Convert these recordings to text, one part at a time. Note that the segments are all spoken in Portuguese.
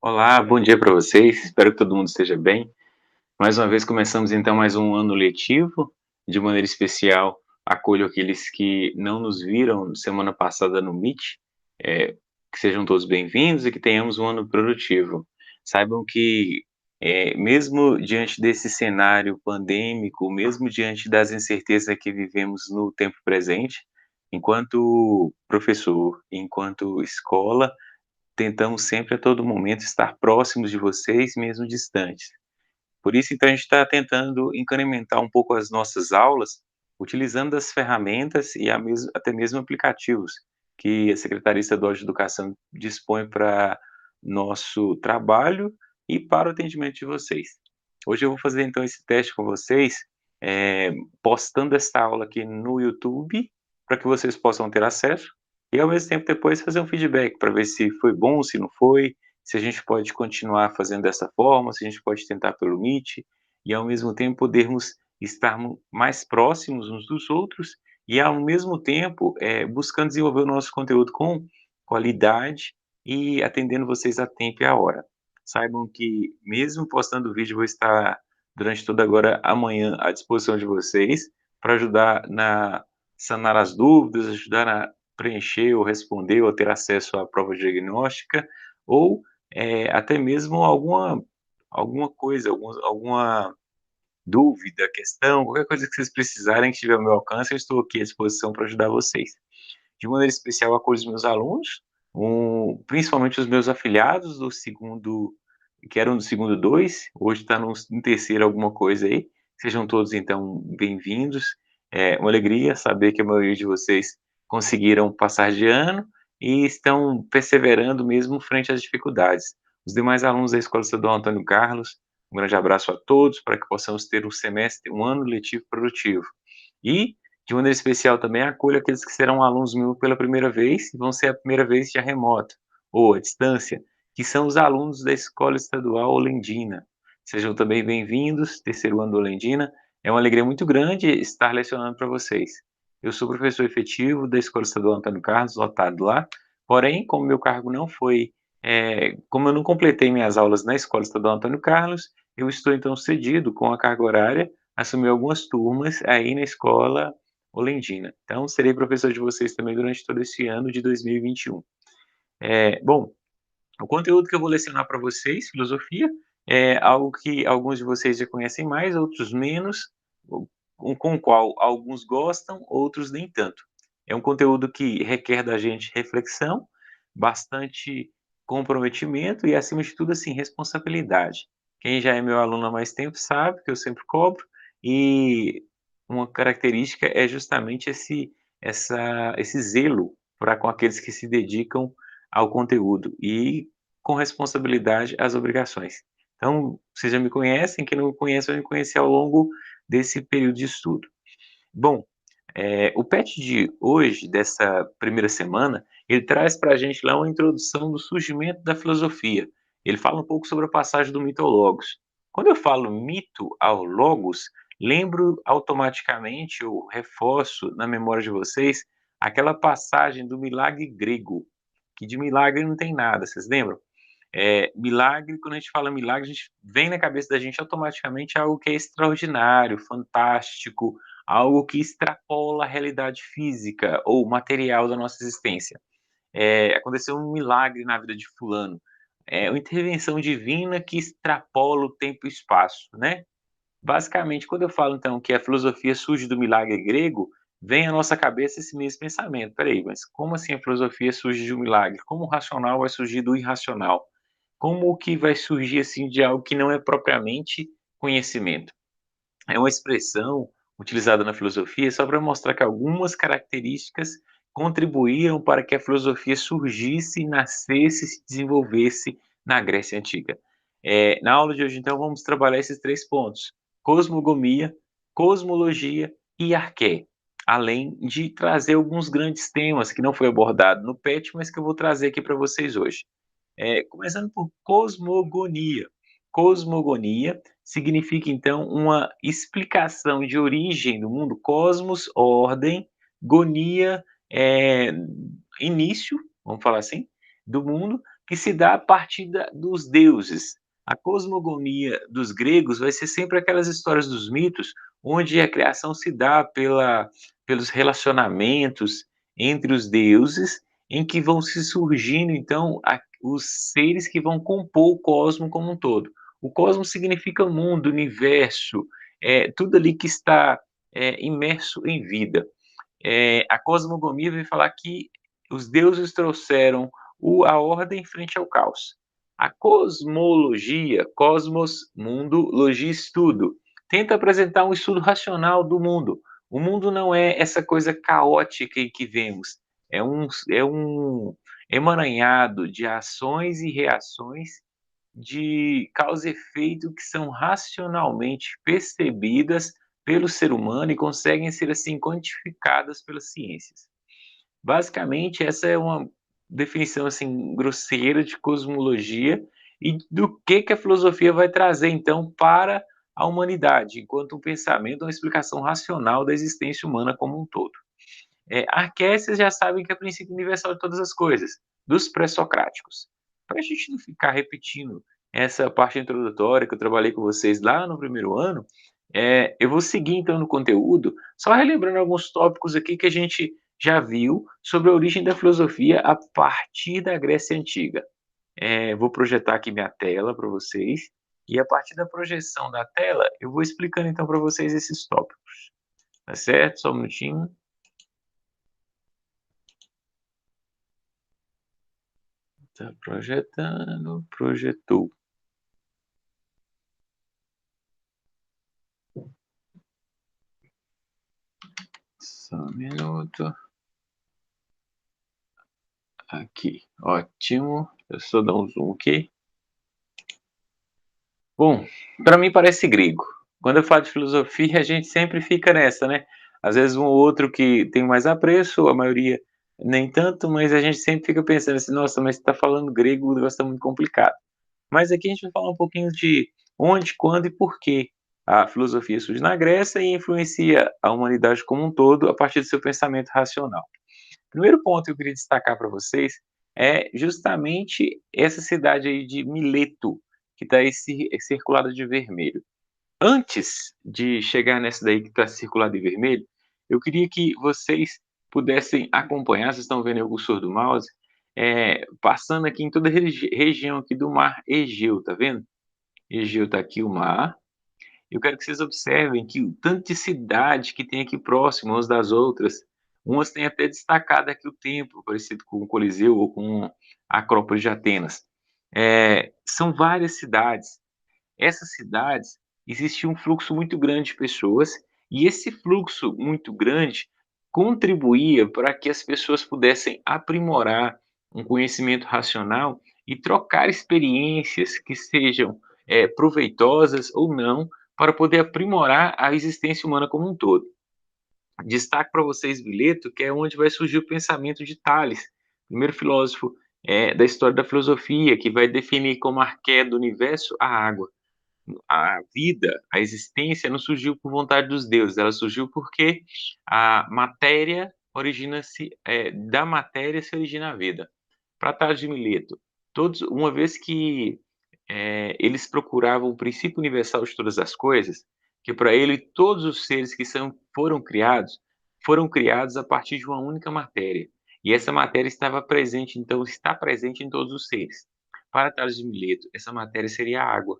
Olá, bom dia para vocês. Espero que todo mundo esteja bem. Mais uma vez começamos então mais um ano letivo. De maneira especial, acolho aqueles que não nos viram semana passada no Meet. Que sejam todos bem-vindos e que tenhamos um ano produtivo. Saibam que, mesmo diante desse cenário pandêmico, mesmo diante das incertezas que vivemos no tempo presente, enquanto professor, enquanto escola, tentamos sempre a todo momento estar próximos de vocês, mesmo distantes. Por isso, então, a gente está tentando incrementar um pouco as nossas aulas, utilizando as ferramentas e até mesmo aplicativos que a Secretaria Estadual de Educação dispõe para nosso trabalho e para o atendimento de vocês. Hoje eu vou fazer então esse teste com vocês, postando esta aula aqui no YouTube, para que vocês possam ter acesso e ao mesmo tempo depois fazer um feedback para ver se foi bom, se não foi, se a gente pode continuar fazendo dessa forma, se a gente pode tentar pelo Meet, e ao mesmo tempo podermos estar mais próximos uns dos outros e ao mesmo tempo, buscando desenvolver o nosso conteúdo com qualidade e atendendo vocês a tempo e a hora. Saibam que mesmo postando o vídeo, vou estar durante toda agora amanhã à disposição de vocês para ajudar na sanar as dúvidas, ajudar a preencher ou responder ou ter acesso à prova diagnóstica ou até mesmo alguma coisa, alguma dúvida, questão, qualquer coisa que vocês precisarem, que estiver ao meu alcance, eu estou aqui à disposição para ajudar vocês. De maneira especial, acolho os meus alunos, principalmente os meus afiliados do segundo, que eram do segundo 2, hoje está no terceiro alguma coisa aí. Sejam todos, então, bem-vindos. É uma alegria saber que a maioria de vocês conseguiram passar de ano e estão perseverando mesmo frente às dificuldades. Os demais alunos da Escola Estadual Antônio Carlos, um grande abraço a todos para que possamos ter um ano letivo produtivo. E, de maneira especial também, acolho aqueles que serão alunos meus pela primeira vez e vão ser a primeira vez já remoto ou à distância, que são os alunos da Escola Estadual Olendina. Sejam também bem-vindos, terceiro ano do Olendina. É uma alegria muito grande estar lecionando para vocês. Eu sou professor efetivo da Escola Estadual Antônio Carlos, lotado lá, porém, como meu cargo não foi, como eu não completei minhas aulas na Escola Estadual Antônio Carlos, eu estou então cedido com a carga horária, assumi algumas turmas aí na escola Olendina. Então, serei professor de vocês também durante todo esse ano de 2021. Bom, o conteúdo que eu vou lecionar para vocês, filosofia, é algo que alguns de vocês já conhecem mais, outros menos, com o qual alguns gostam, outros nem tanto. É um conteúdo que requer da gente reflexão, bastante comprometimento e, acima de tudo, assim, responsabilidade. Quem já é meu aluno há mais tempo sabe que eu sempre cobro e uma característica é justamente esse zelo para com aqueles que se dedicam ao conteúdo e com responsabilidade às obrigações. Então, vocês já me conhecem, quem não me conhece vai me conhecer ao longo desse período de estudo. Bom, o PET de hoje, dessa primeira semana, ele traz para a gente lá uma introdução do surgimento da filosofia. Ele fala um pouco sobre a passagem do mito ao logos. Quando eu falo mito ao logos, lembro automaticamente, ou reforço na memória de vocês, aquela passagem do milagre grego, que de milagre não tem nada, vocês lembram? Milagre, quando a gente fala milagre, a gente vem na cabeça da gente automaticamente algo que é extraordinário, fantástico, algo que extrapola a realidade física ou material da nossa existência. Aconteceu um milagre na vida de fulano, uma intervenção divina que extrapola o tempo e o espaço, né? Basicamente, quando eu falo então que a filosofia surge do milagre grego, vem à nossa cabeça esse mesmo pensamento. Espera aí, mas como assim a filosofia surge de um milagre? Como o racional vai surgir do irracional? Como que vai surgir, assim, de algo que não é propriamente conhecimento? É uma expressão utilizada na filosofia só para mostrar que algumas características contribuíram para que a filosofia surgisse, nascesse, se desenvolvesse na Grécia Antiga. Na aula de hoje, então, vamos trabalhar esses 3 pontos: cosmogonia, cosmologia e arqué, além de trazer alguns grandes temas que não foi abordado no PET, mas que eu vou trazer aqui para vocês hoje. Começando por cosmogonia. Cosmogonia significa, então, uma explicação de origem do mundo, cosmos, ordem, gonia, início, vamos falar assim, do mundo, que se dá a partir dos deuses. A cosmogonia dos gregos vai ser sempre aquelas histórias dos mitos, onde a criação se dá pelos relacionamentos entre os deuses, em que vão se surgindo, então, os seres que vão compor o cosmo como um todo. O cosmo significa mundo, universo, tudo ali que está imerso em vida. A cosmogonia vem falar que os deuses trouxeram a ordem frente ao caos. A cosmologia, cosmos, mundo, logia, estudo, tenta apresentar um estudo racional do mundo. O mundo não é essa coisa caótica em que vemos, é um emaranhado de ações e reações de causa e efeito que são racionalmente percebidas pelo ser humano e conseguem ser, assim, quantificadas pelas ciências. Basicamente, essa é uma definição, assim, grosseira de cosmologia e do que a filosofia vai trazer, então, para a humanidade, enquanto um pensamento, uma explicação racional da existência humana como um todo. Arquécias já sabem que é o princípio universal de todas as coisas, dos pré-socráticos. Para a gente não ficar repetindo essa parte introdutória que eu trabalhei com vocês lá no primeiro ano, eu vou seguir então no conteúdo, só relembrando alguns tópicos aqui que a gente já viu sobre a origem da filosofia a partir da Grécia Antiga. Vou projetar aqui minha tela para vocês, e a partir da projeção da tela, eu vou explicando então para vocês esses tópicos. Tá certo? Só um minutinho. Tá projetando, projetou. Só um minuto. Aqui, ótimo. Eu só dar um zoom aqui. Bom, para mim parece grego. Quando eu falo de filosofia, a gente sempre fica nessa, né? Às vezes um ou outro que tem mais apreço, a maioria nem tanto, mas a gente sempre fica pensando assim, nossa, mas você está falando grego, o negócio está muito complicado. Mas aqui a gente vai falar um pouquinho de onde, quando e por que a filosofia surge na Grécia e influencia a humanidade como um todo a partir do seu pensamento racional. O primeiro ponto que eu queria destacar para vocês é justamente essa cidade aí de Mileto, que está circulada de vermelho. Antes de chegar nessa daí que está circulada de vermelho, eu queria que vocês pudessem acompanhar, vocês estão vendo aí o cursor do mouse, passando aqui em toda a região aqui do mar Egeu, tá vendo? Egeu está aqui o mar. Eu quero que vocês observem que o tanto de cidade que tem aqui próximo umas das outras, umas têm até destacado aqui o templo, parecido com o Coliseu ou com a Acrópole de Atenas. São várias cidades. Essas cidades, existia um fluxo muito grande de pessoas, e esse fluxo muito grande contribuía para que as pessoas pudessem aprimorar um conhecimento racional e trocar experiências que sejam proveitosas ou não, para poder aprimorar a existência humana como um todo. Destaque para vocês Mileto, que é onde vai surgir o pensamento de Tales, primeiro filósofo da história da filosofia, que vai definir como arqué do universo a água. A vida, a existência não surgiu por vontade dos deuses, ela surgiu porque a matéria origina-se, da matéria se origina a vida. Para Tales de Mileto, uma vez que eles procuravam o princípio universal de todas as coisas, que para ele todos os seres que foram criados a partir de uma única matéria. E essa matéria estava presente, então está presente em todos os seres. Para Tales de Mileto, essa matéria seria a água.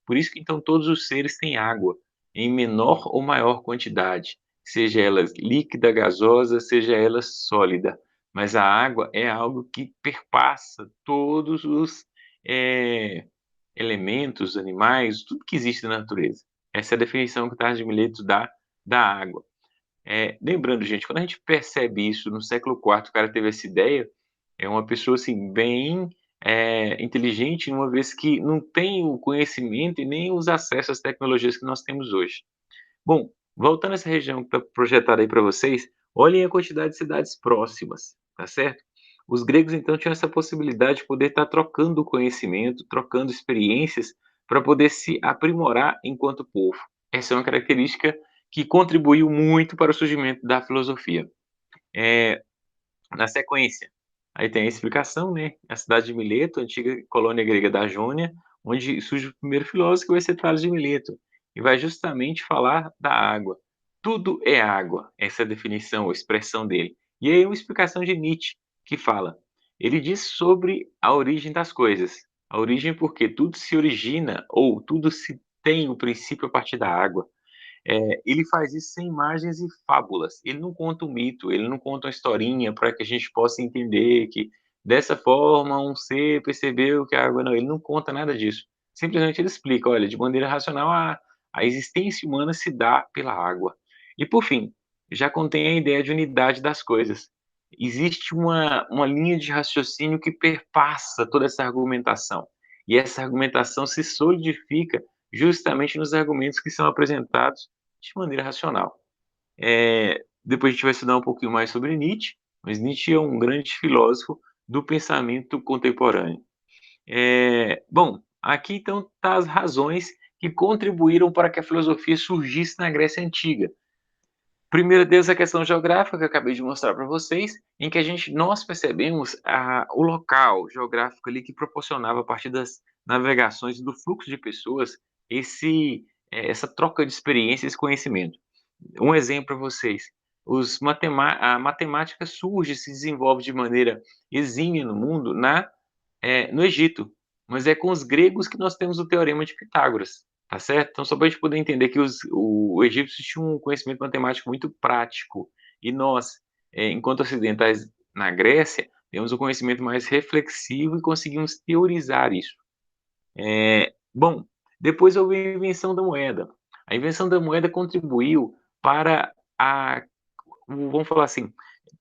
Por isso que então todos os seres têm água, em menor ou maior quantidade, seja ela líquida, gasosa, seja ela sólida. Mas a água é algo que perpassa todos os elementos, animais, tudo que existe na natureza. Essa é a definição que o Tales de Mileto dá da água. Lembrando, gente, quando a gente percebe isso no século IV, o cara teve essa ideia, é uma pessoa assim bem inteligente, uma vez que não tem o conhecimento e nem os acessos às tecnologias que nós temos hoje. Bom, voltando a essa região que está projetada aí para vocês, olhem a quantidade de cidades próximas, tá certo? Os gregos então tinham essa possibilidade de poder estar trocando conhecimento, trocando experiências para poder se aprimorar enquanto povo. Essa é uma característica que contribuiu muito para o surgimento da filosofia. Na sequência, Aí tem a explicação, né, a cidade de Mileto, antiga colônia grega da Jônia, onde surge o primeiro filósofo que vai ser Tales de Mileto, e vai justamente falar da água. Tudo é água, essa é a definição ou expressão dele. E aí uma explicação de Nietzsche, que fala, ele diz sobre a origem das coisas. A origem porque tudo se origina ou tudo se tem o princípio a partir da água. Ele faz isso sem imagens e fábulas. Ele não conta um mito, ele não conta uma historinha para que a gente possa entender que dessa forma um ser percebeu que a água não. Ele não conta nada disso. Simplesmente ele explica, olha, de maneira racional, a existência humana se dá pela água. E por fim, já contém a ideia de unidade das coisas. Existe uma linha de raciocínio que perpassa toda essa argumentação. E essa argumentação se solidifica justamente nos argumentos que são apresentados de maneira racional. Depois a gente vai estudar um pouquinho mais sobre Nietzsche, mas Nietzsche é um grande filósofo do pensamento contemporâneo. Bom, aqui então tá as razões que contribuíram para que a filosofia surgisse na Grécia Antiga. Primeiro deles, a questão geográfica que eu acabei de mostrar para vocês, em que nós percebemos o local geográfico ali que proporcionava, a partir das navegações e do fluxo de pessoas, essa troca de experiências e conhecimento. Um exemplo para vocês, a matemática surge, se desenvolve de maneira exímia no mundo no Egito, mas é com os gregos que nós temos o Teorema de Pitágoras, tá certo? Então, só para a gente poder entender que o egípcio tinha um conhecimento matemático muito prático, e nós, enquanto ocidentais na Grécia, temos um conhecimento mais reflexivo e conseguimos teorizar isso. Bom, depois houve a invenção da moeda. A invenção da moeda contribuiu para vamos falar assim,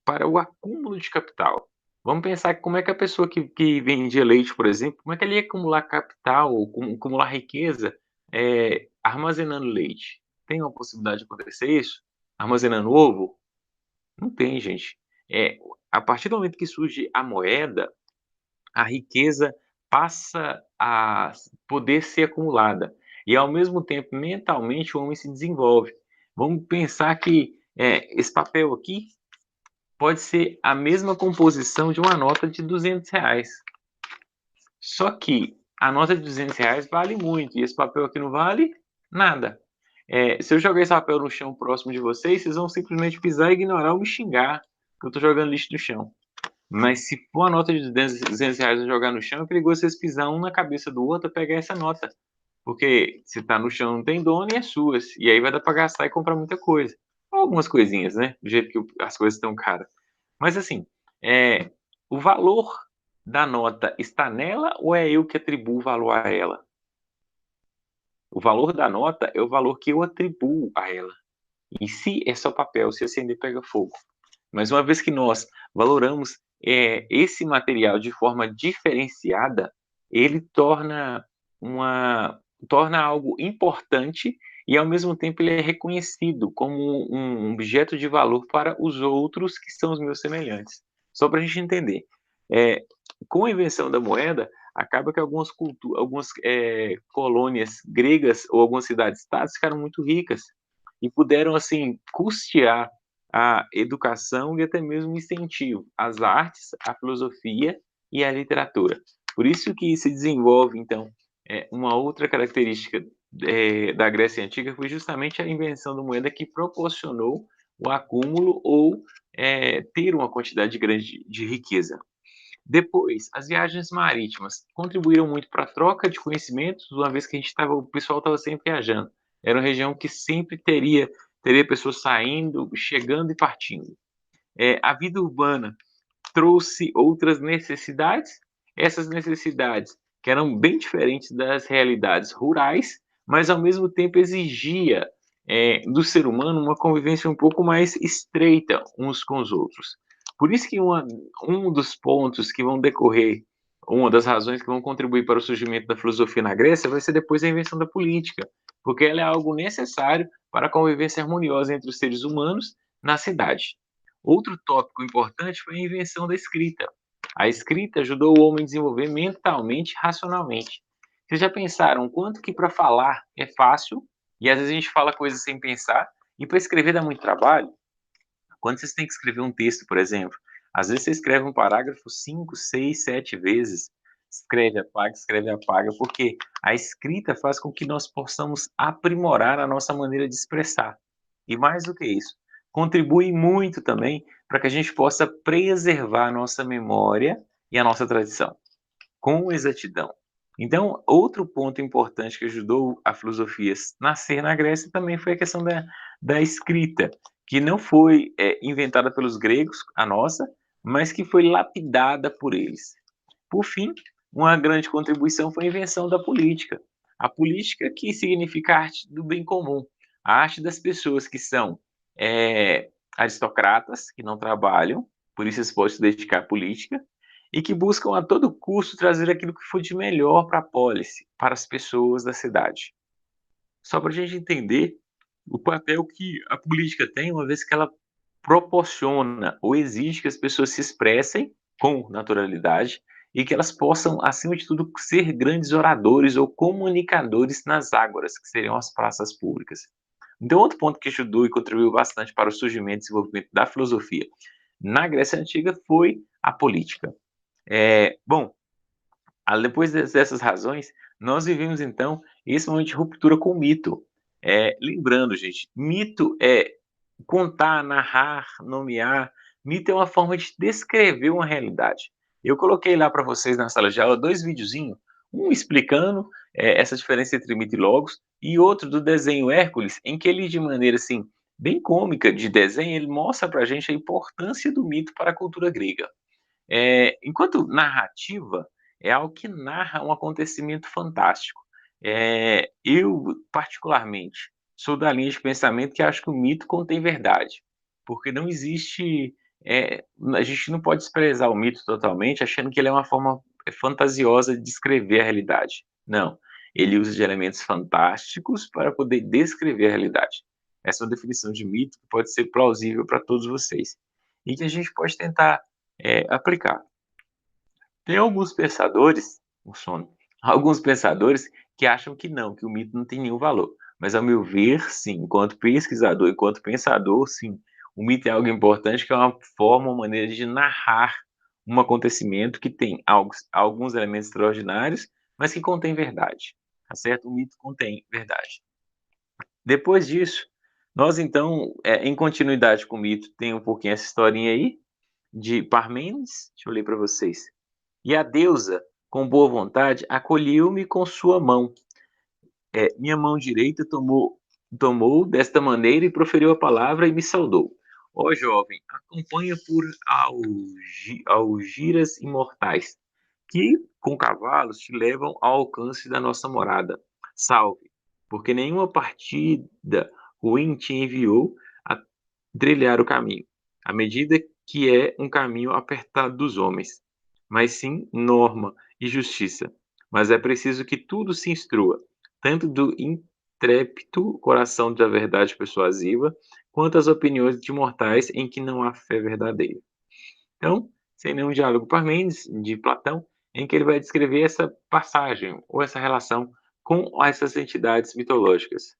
para o acúmulo de capital. Vamos pensar como é que a pessoa que vendia leite, por exemplo, como é que ele ia acumular capital ou acumular riqueza armazenando leite? Tem uma possibilidade de acontecer isso? Armazenando ovo? Não tem, gente. A partir do momento que surge a moeda, a riqueza passa a poder ser acumulada. E, ao mesmo tempo, mentalmente, o homem se desenvolve. Vamos pensar que esse papel aqui pode ser a mesma composição de uma nota de R$ 200. Só que a nota de R$ 200 vale muito, e esse papel aqui não vale nada. Se eu jogar esse papel no chão próximo de vocês, vocês vão simplesmente pisar e ignorar ou me xingar, que eu estou jogando lixo no chão. Mas se for a nota de R$ 200 e jogar no chão, é perigoso vocês pisar um na cabeça do outro e pegar essa nota. Porque se tá no chão não tem dono e é suas. E aí vai dar para gastar e comprar muita coisa. Algumas coisinhas, né? Do jeito que as coisas estão caras. Mas assim, o valor da nota está nela ou é eu que atribuo valor a ela? O valor da nota é o valor que eu atribuo a ela. E se é só papel, se acender pega fogo. Mas uma vez que nós valoramos esse material de forma diferenciada, ele torna algo importante e, ao mesmo tempo, ele é reconhecido como um objeto de valor para os outros que são os meus semelhantes. Só para a gente entender. Com a invenção da moeda, acaba que algumas colônias gregas ou algumas cidades-estados ficaram muito ricas e puderam, assim, custear a educação e até mesmo incentivo às artes, à filosofia e à literatura. Por isso que se desenvolve, então, uma outra característica da Grécia Antiga foi justamente a invenção da moeda que proporcionou o acúmulo ou ter uma quantidade grande de riqueza. Depois, as viagens marítimas contribuíram muito para a troca de conhecimentos, uma vez que o pessoal estava sempre viajando. Era uma região que sempre teria pessoas saindo, chegando e partindo. A vida urbana trouxe outras necessidades, essas necessidades que eram bem diferentes das realidades rurais, mas ao mesmo tempo exigia do ser humano uma convivência um pouco mais estreita uns com os outros. Por isso que um dos pontos que vão decorrer, uma das razões que vão contribuir para o surgimento da filosofia na Grécia vai ser depois a invenção da política, porque ela é algo necessário para a convivência harmoniosa entre os seres humanos na cidade. Outro tópico importante foi a invenção da escrita. A escrita ajudou o homem a desenvolver mentalmente e racionalmente. Vocês já pensaram quanto que para falar é fácil, e às vezes a gente fala coisas sem pensar, e para escrever dá muito trabalho? Quando vocês têm que escrever um texto, por exemplo, Às vezes você escreve um parágrafo 5, 6, 7 vezes, escreve, apaga, porque a escrita faz com que nós possamos aprimorar a nossa maneira de expressar. E mais do que isso, contribui muito também para que a gente possa preservar a nossa memória e a nossa tradição, com exatidão. Então, outro ponto importante que ajudou a filosofia nascer na Grécia também foi a questão da escrita, que não foi inventada pelos gregos, a nossa, mas que foi lapidada por eles. Por fim, uma grande contribuição foi a invenção da política. A política que significa a arte do bem comum, a arte das pessoas que são aristocratas, que não trabalham, por isso eles podem se dedicar à política, e que buscam a todo custo trazer aquilo que for de melhor para a polis, para as pessoas da cidade. Só para a gente entender o papel que a política tem, uma vez que ela proporciona ou exige que as pessoas se expressem com naturalidade e que elas possam, acima de tudo, ser grandes oradores ou comunicadores nas ágoras, que seriam as praças públicas. Então, outro ponto que ajudou e contribuiu bastante para o surgimento e desenvolvimento da filosofia na Grécia Antiga foi a política. Bom, depois dessas razões, nós vivemos então esse momento de ruptura com o mito. Lembrando, gente, mito é contar, narrar, nomear. Mito é uma forma de descrever uma realidade. Eu coloquei lá para vocês na sala de aula 2 videozinhos, um explicando essa diferença entre mito e logos, e outro do desenho Hércules, em que ele, de maneira assim, bem cômica de desenho, ele mostra para a gente a importância do mito para a cultura grega. Enquanto narrativa é algo que narra um acontecimento fantástico. Eu, particularmente, sou da linha de pensamento que acho que o mito contém verdade, porque não existe. A gente não pode desprezar o mito totalmente, achando que ele é uma forma fantasiosa de descrever a realidade. Não. Ele usa de elementos fantásticos para poder descrever a realidade. Essa é uma definição de mito que pode ser plausível para todos vocês. E que a gente pode tentar aplicar. Tem alguns pensadores, o sono, alguns pensadores que acham que não, que o mito não tem nenhum valor. Mas, ao meu ver, sim, enquanto pesquisador, enquanto pensador, sim, o mito é algo importante, que é uma forma, uma maneira de narrar um acontecimento que tem alguns elementos extraordinários, mas que contém verdade. Tá certo? O mito contém verdade. Depois disso, nós então, em continuidade com o mito, tem um pouquinho essa historinha aí, de Parmênides, deixa eu ler para vocês. E a deusa, com boa vontade, acolheu-me com sua mão. Minha mão direita tomou desta maneira e proferiu a palavra e me saudou. Ó jovem, acompanha por algiras imortais, que com cavalos te levam ao alcance da nossa morada. Salve, porque nenhuma partida ruim te enviou a trilhar o caminho, à medida que é um caminho apertado dos homens, mas sim norma e justiça. Mas é preciso que tudo se instrua, tanto do intrépido coração da verdade persuasiva, quanto as opiniões de mortais em que não há fé verdadeira. Então, sem nenhum diálogo Parmênides, de Platão, em que ele vai descrever essa passagem ou essa relação com essas entidades mitológicas.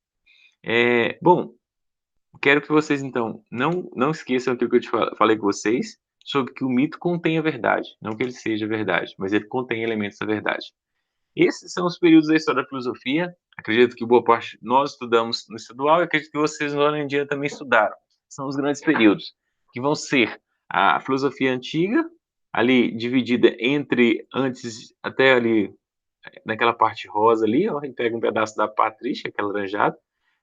Bom, quero que vocês, então, não esqueçam aquilo que eu falei com vocês, sobre que o mito contém a verdade. Não que ele seja verdade, mas ele contém elementos da verdade. Esses são os períodos da história da filosofia. Acredito que boa parte nós estudamos no estadual e acredito que vocês no ano em dia também estudaram. São os grandes períodos, que vão ser a filosofia antiga, ali dividida entre antes, até ali, naquela parte rosa ali, ó, a gente pega um pedaço da patrística, que é alaranjado.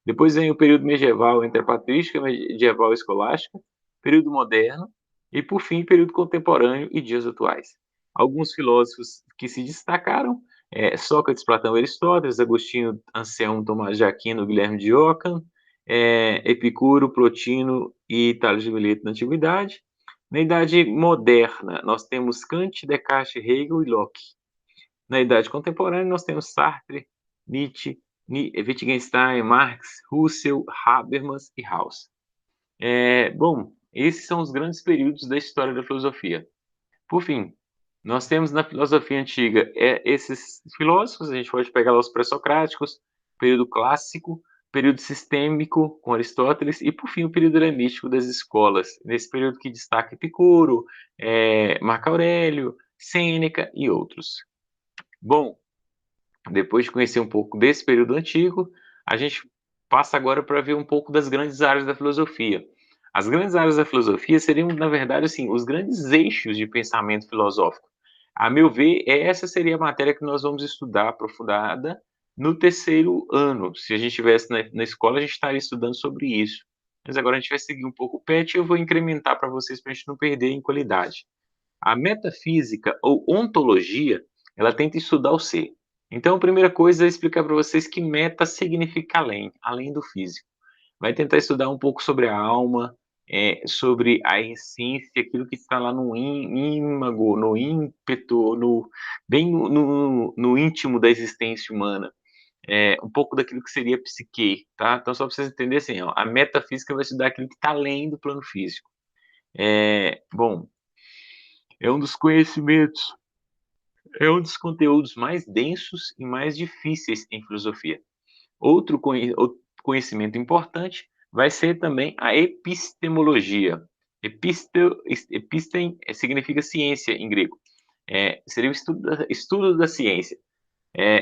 Depois vem o período medieval entre a patrística, medieval e escolástica, período moderno, e por fim, período contemporâneo e dias atuais. Alguns filósofos que se destacaram Sócrates, Platão, Aristóteles, Agostinho, Anselmo, Tomás de Aquino, Guilherme de Ockham, Epicuro, Plotino e Tales de Mileto na Antiguidade. Na Idade Moderna, nós temos Kant, Descartes, Hegel e Locke. Na Idade Contemporânea, nós temos Sartre, Nietzsche, Wittgenstein, Marx, Russell, Habermas e House. Bom, esses são os grandes períodos da história da filosofia. Por fim, nós temos na filosofia antiga esses filósofos, a gente pode pegar lá os pré-socráticos, período clássico, período sistêmico com Aristóteles e, por fim, o período helenístico das escolas. Nesse período que destaca Epicuro, Marco Aurélio, Sêneca e outros. Bom, depois de conhecer um pouco desse período antigo, a gente passa agora para ver um pouco das grandes áreas da filosofia. As grandes áreas da filosofia seriam, na verdade, assim, os grandes eixos de pensamento filosófico. A meu ver, essa seria a matéria que nós vamos estudar aprofundada no terceiro ano. Se a gente estivesse na escola, a gente estaria estudando sobre isso. Mas agora a gente vai seguir um pouco o PET e eu vou incrementar para vocês para a gente não perder em qualidade. A metafísica ou ontologia, ela tenta estudar o ser. Então, a primeira coisa é explicar para vocês que meta significa além, além do físico. Vai tentar estudar um pouco sobre a alma, sobre a essência, aquilo que está lá no ímago, no ímpeto, bem no íntimo da existência humana. Um pouco daquilo que seria a psique, tá? Então, só para vocês entenderem assim, ó, a metafísica vai estudar aquilo que está além do plano físico. Bom, é um dos conhecimentos é um dos conteúdos mais densos e mais difíceis em filosofia. Outro conhecimento importante vai ser também a epistemologia. Epistem significa ciência em grego. Seria o estudo da ciência.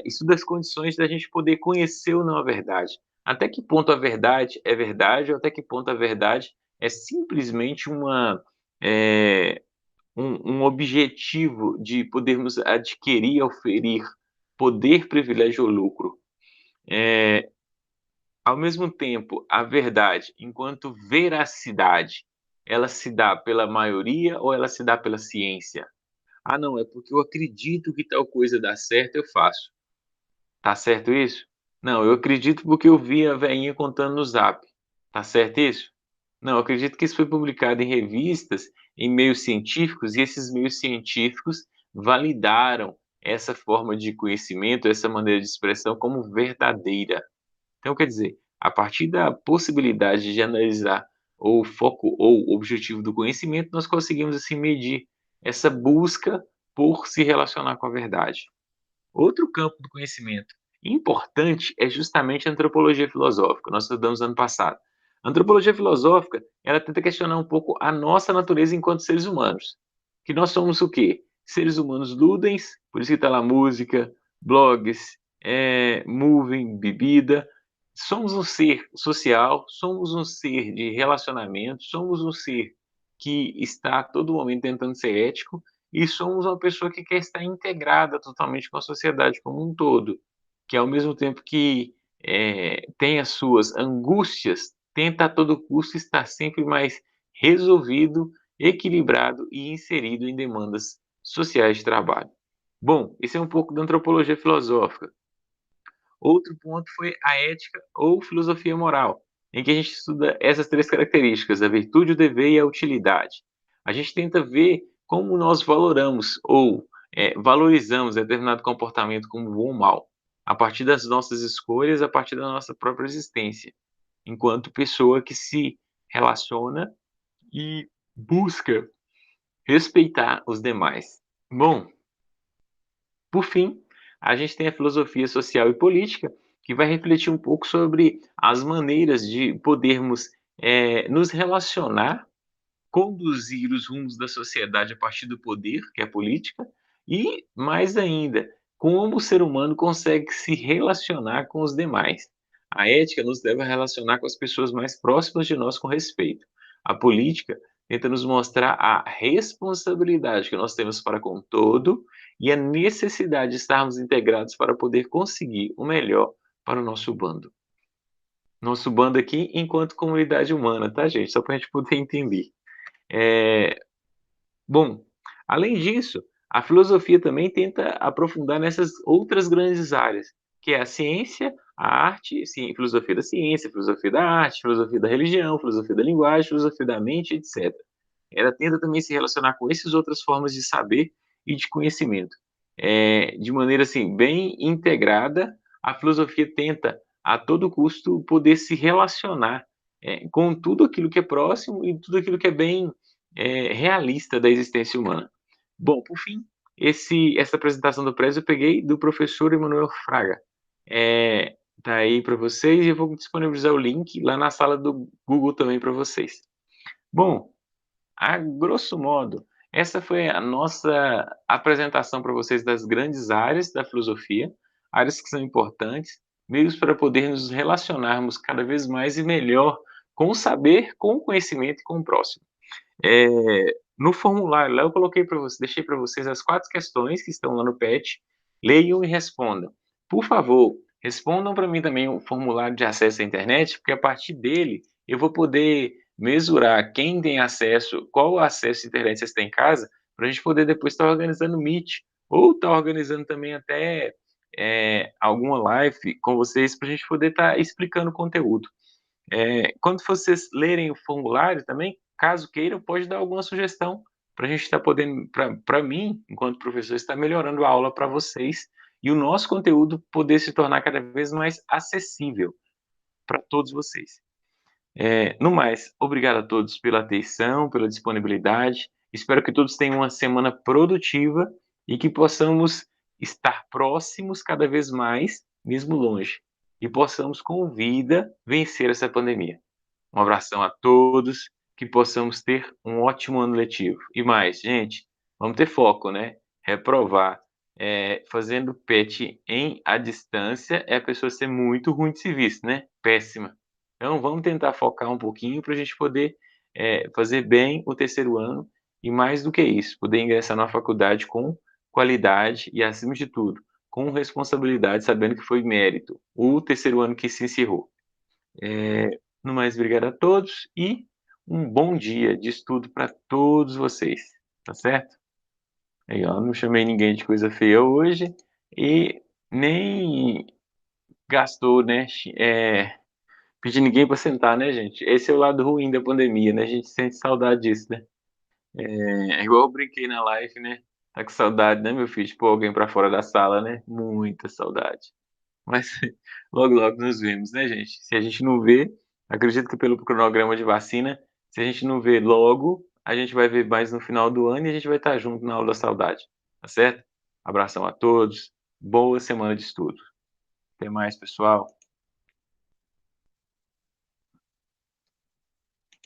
Estudo das condições da gente poder conhecer ou não a verdade. Até que ponto a verdade é verdade ou até que ponto a verdade é simplesmente um objetivo de podermos adquirir, oferir poder, privilégio ou lucro. Ao mesmo tempo, a verdade, enquanto veracidade, ela se dá pela maioria ou ela se dá pela ciência? Ah, não, é porque eu acredito que tal coisa dá certo, eu faço. Tá certo isso? Não, eu acredito porque eu vi a veinha contando no Zap. Tá certo isso? Não, eu acredito que isso foi publicado em revistas, em meios científicos, e esses meios científicos validaram essa forma de conhecimento, essa maneira de expressão como verdadeira. Então, quer dizer, a partir da possibilidade de analisar o foco ou o objetivo do conhecimento, nós conseguimos assim medir essa busca por se relacionar com a verdade. Outro campo do conhecimento importante é justamente a antropologia filosófica. Nós estudamos ano passado. A antropologia filosófica, ela tenta questionar um pouco a nossa natureza enquanto seres humanos. Que nós somos o quê? Seres humanos ludens, por isso que está lá música, blogs, moving, bebida. Somos um ser social, somos um ser de relacionamento, somos um ser que está a todo momento tentando ser ético, e somos uma pessoa que quer estar integrada totalmente com a sociedade como um todo, que ao mesmo tempo que tem as suas angústias, tenta a todo custo estar sempre mais resolvido, equilibrado e inserido em demandas sociais de trabalho. Bom, esse é um pouco da antropologia filosófica. Outro ponto foi a ética ou filosofia moral, em que a gente estuda essas três características, a virtude, o dever e a utilidade. A gente tenta ver como nós valoramos ou valorizamos determinado comportamento como bom ou mal, a partir das nossas escolhas, a partir da nossa própria existência, enquanto pessoa que se relaciona e busca respeitar os demais. Bom, por fim, a gente tem a filosofia social e política, que vai refletir um pouco sobre as maneiras de podermos nos relacionar, conduzir os rumos da sociedade a partir do poder, que é a política, e, mais ainda, como o ser humano consegue se relacionar com os demais. A ética nos leva a relacionar com as pessoas mais próximas de nós com respeito. A política tenta nos mostrar a responsabilidade que nós temos para com o todo e a necessidade de estarmos integrados para poder conseguir o melhor para o nosso bando. Nosso bando aqui enquanto comunidade humana, tá, gente? Só para a gente poder entender. É, Bom, além disso, a filosofia também tenta aprofundar nessas outras grandes áreas, que é a ciência, a arte, sim, filosofia da ciência, filosofia da arte, filosofia da religião, filosofia da linguagem, filosofia da mente, etc. Ela tenta também se relacionar com essas outras formas de saber e de conhecimento. De maneira assim, bem integrada, a filosofia tenta, a todo custo, poder se relacionar com tudo aquilo que é próximo e tudo aquilo que é bem realista da existência humana. Bom, por fim, essa apresentação do Prez eu peguei do professor Emanuel Fraga, tá aí para vocês e eu vou disponibilizar o link lá na sala do Google também para vocês. Bom, a grosso modo, essa foi a nossa apresentação para vocês das grandes áreas da filosofia, áreas que são importantes, meios para poder nos relacionarmos cada vez mais e melhor com o saber, com o conhecimento e com o próximo. No formulário lá eu coloquei para vocês, deixei para vocês as 4 questões que estão lá no PET, leiam e respondam. Por favor, respondam para mim também o formulário de acesso à internet, porque a partir dele eu vou poder mesurar quem tem acesso, qual o acesso à internet vocês têm em casa, para a gente poder depois estar organizando Meet, ou estar organizando também até alguma live com vocês, para a gente poder estar explicando o conteúdo. Quando vocês lerem o formulário também, caso queiram, pode dar alguma sugestão para a gente estar podendo, para mim, enquanto professor, estar melhorando a aula para vocês e o nosso conteúdo poder se tornar cada vez mais acessível para todos vocês. No mais, obrigado a todos pela atenção, pela disponibilidade. Espero que todos tenham uma semana produtiva e que possamos estar próximos cada vez mais, mesmo longe, e possamos, com vida, vencer essa pandemia. Um abração a todos, que possamos ter um ótimo ano letivo. E mais, gente, vamos ter foco, né? Reprovar, fazendo PET à distância é a pessoa ser muito ruim de serviço, né? Péssima. Então vamos tentar focar um pouquinho para a gente poder fazer bem o terceiro ano e mais do que isso, poder ingressar na faculdade com qualidade e, acima de tudo, com responsabilidade, sabendo que foi mérito o terceiro ano que se encerrou. No mais, obrigado a todos e um bom dia de estudo para todos vocês, tá certo? Aí, ó, não chamei ninguém de coisa feia hoje e nem gastou, né? Pedi ninguém para sentar, né, gente? Esse é o lado ruim da pandemia, né? A gente sente saudade disso, né? É igual eu brinquei na live, né? Tá com saudade, né, meu filho? De pôr alguém para fora da sala, né? Muita saudade. Mas logo, logo nos vemos, né, gente? Se a gente não vê, acredito que pelo cronograma de vacina, se a gente não vê logo, a gente vai ver mais no final do ano e a gente vai estar junto na aula da saudade, tá certo? Abração a todos, boa semana de estudo. Até mais, pessoal.